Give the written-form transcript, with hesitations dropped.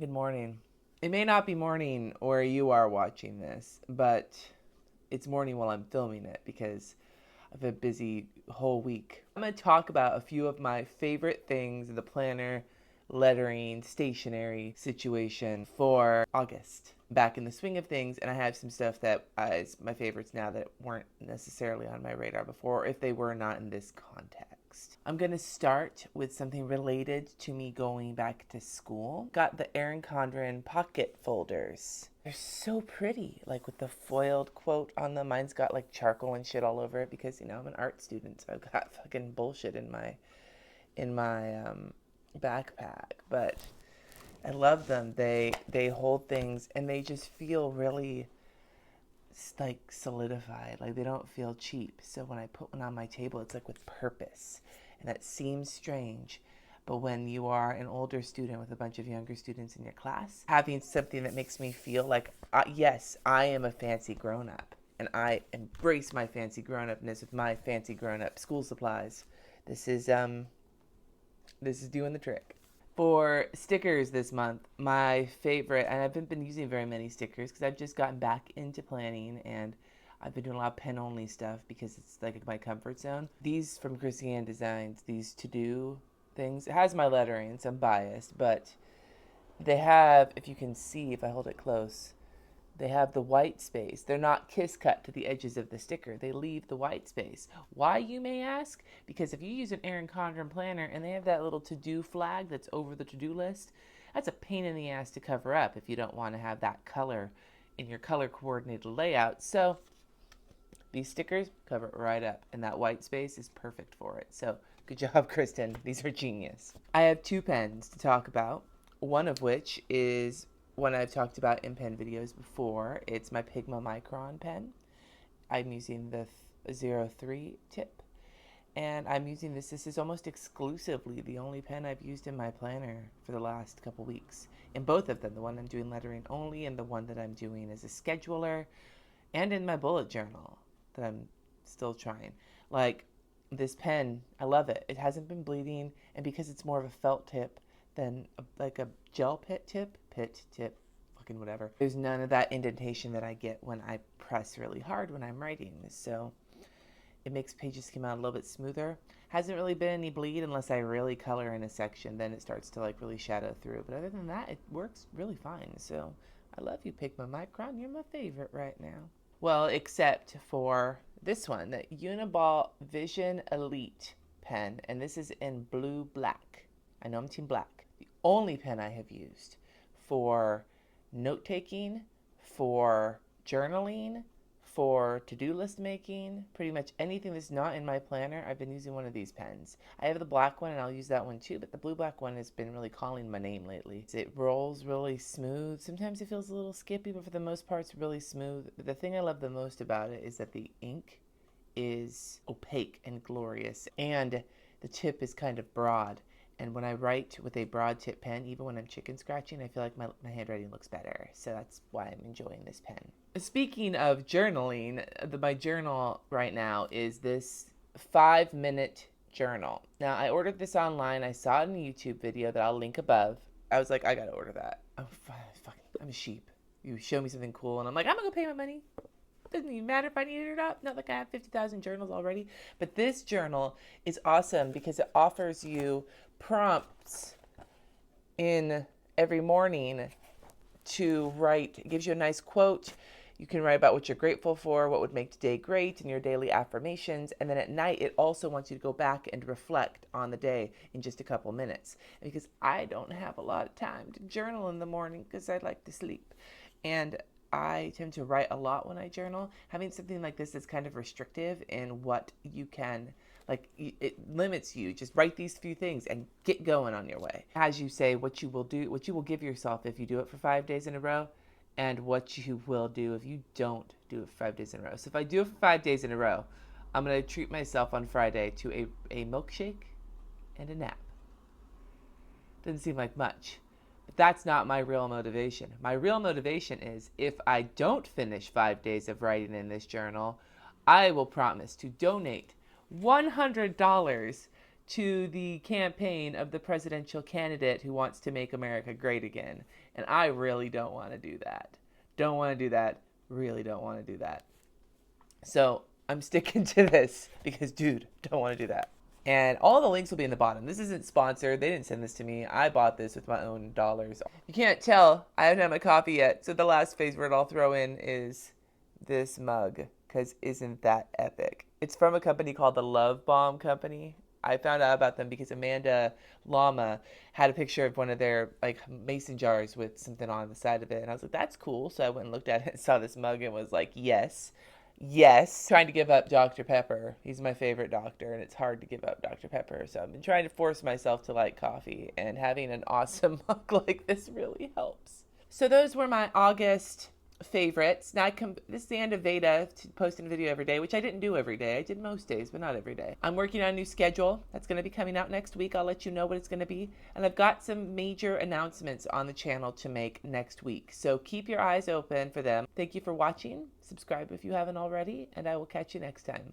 Good morning. It may not be morning where you are watching this, but it's morning while I'm filming it because I've a busy whole week. I'm going to talk about a few of my favorite things in the planner, lettering, stationery situation for August. Back in the swing of things, and I have some stuff that is my favorites now that weren't necessarily on my radar before, if they were not in this context. I'm going to start with something related to me going back to school. Got the Erin Condren pocket folders. They're so pretty, like with the foiled quote on them. Mine's got like charcoal and shit all over it because I'm an art student, so I've got fucking bullshit in my backpack. But I love them. They hold things and they just feel really like solidified. Like they don't feel cheap. So when I put one on my table, it's like with purpose. And that seems strange. But when you are an older student with a bunch of younger students in your class, having something that makes me feel like, yes, I am a fancy grown up. And I embrace my fancy grown upness with my fancy grown up school supplies. This is doing the trick. For stickers this month, my favorite, and I haven't been using very many stickers because I've just gotten back into planning and I've been doing a lot of pen only stuff because it's like my comfort zone. These from Christiane Designs, these to do things, it has my lettering, so I'm biased, but they have, if you can see, if I hold it close, they have the white space. They're not kiss cut to the edges of the sticker. They leave the white space. Why, you may ask? Because if you use an Erin Condren planner and they have that little to-do flag that's over the to-do list, that's a pain in the ass to cover up if you don't want to have that color in your color coordinated layout. So these stickers cover it right up, and that white space is perfect for it. So good job, Kristen. These are genius. I have two pens to talk about, one of which is one I've talked about in pen videos before. It's my Pigma Micron pen. I'm using the 03 tip, and I'm using this. This is almost exclusively the only pen I've used in my planner for the last couple weeks. In both of them, the one I'm doing lettering only and the one that I'm doing as a scheduler, and in my bullet journal that I'm still trying. Like, this pen, I love it. It hasn't been bleeding, and because it's more of a felt tip than like a gel pit tip, fucking whatever. There's none of that indentation that I get when I press really hard when I'm writing. So it makes pages come out a little bit smoother. Hasn't really been any bleed unless I really color in a section. Then it starts to like really shadow through. But other than that, it works really fine. So I love you, Pigma Micron. You're my favorite right now. Well, except for this one, the Uniball Vision Elite pen. And this is in blue black. I know I'm team black. The only pen I have used for note taking, for journaling, for to-do list making, pretty much anything that's not in my planner, I've been using one of these pens. I have the black one and I'll use that one too, but the blue black one has been really calling my name lately. It rolls really smooth. Sometimes it feels a little skippy, but for the most part it's really smooth. But the thing I love the most about it is that the ink is opaque and glorious, and the tip is kind of broad. And when I write with a broad tip pen, even when I'm chicken scratching, I feel like my handwriting looks better. So that's why I'm enjoying this pen. Speaking of journaling, my journal right now is this 5-minute journal. Now, I ordered this online. I saw it in a YouTube video that I'll link above. I was like, I gotta order that. I'm a sheep. You show me something cool, and I'm like, I'm gonna go pay my money. Doesn't even matter if I need it or not. Not like I have 50,000 journals already. But this journal is awesome because it offers you prompts in every morning to write. It gives you a nice quote. You can write about what you're grateful for, what would make today great, and your daily affirmations. And then at night, it also wants you to go back and reflect on the day in just a couple minutes. And because I don't have a lot of time to journal in the morning because I like to sleep. And I tend to write a lot when I journal. Having something like this that's kind of restrictive in what you can, like, it limits you. Just write these few things and get going on your way. As you say, what you will do, what you will give yourself if you do it for 5 days in a row, and what you will do if you don't do it for 5 days in a row. So if I do it for 5 days in a row, I'm going to treat myself on Friday to a milkshake and a nap. Doesn't seem like much. But that's not my real motivation. My real motivation is if I don't finish 5 days of writing in this journal, I will promise to donate $100 to the campaign of the presidential candidate who wants to make America great again. And I really don't want to do that. Don't want to do that. Really don't want to do that. So I'm sticking to this because, dude, don't want to do that. And all the links will be in the bottom. This isn't sponsored. They didn't send this to me. I bought this with my own dollars. You can't tell. I haven't had my coffee yet. So the last favorite I'll throw in is this mug, because isn't that epic? It's from a company called the Love Bomb Company. I found out about them because Amanda Lama had a picture of one of their like mason jars with something on the side of it, and I was like, that's cool. So I went and looked at it and saw this mug and was like, yes, yes. Trying to give up Dr. Pepper. He's my favorite doctor, and it's hard to give up Dr. Pepper. So I've been trying to force myself to like coffee, and having an awesome mug like this really helps. So those were my August favorites. Now this is the end of Veda, posting a video every day, which I didn't do every day. I did most days, but not every day. I'm working on a new schedule that's going to be coming out next week. I'll let you know what it's going to be. And I've got some major announcements on the channel to make next week. So keep your eyes open for them. Thank you for watching. Subscribe if you haven't already, and I will catch you next time.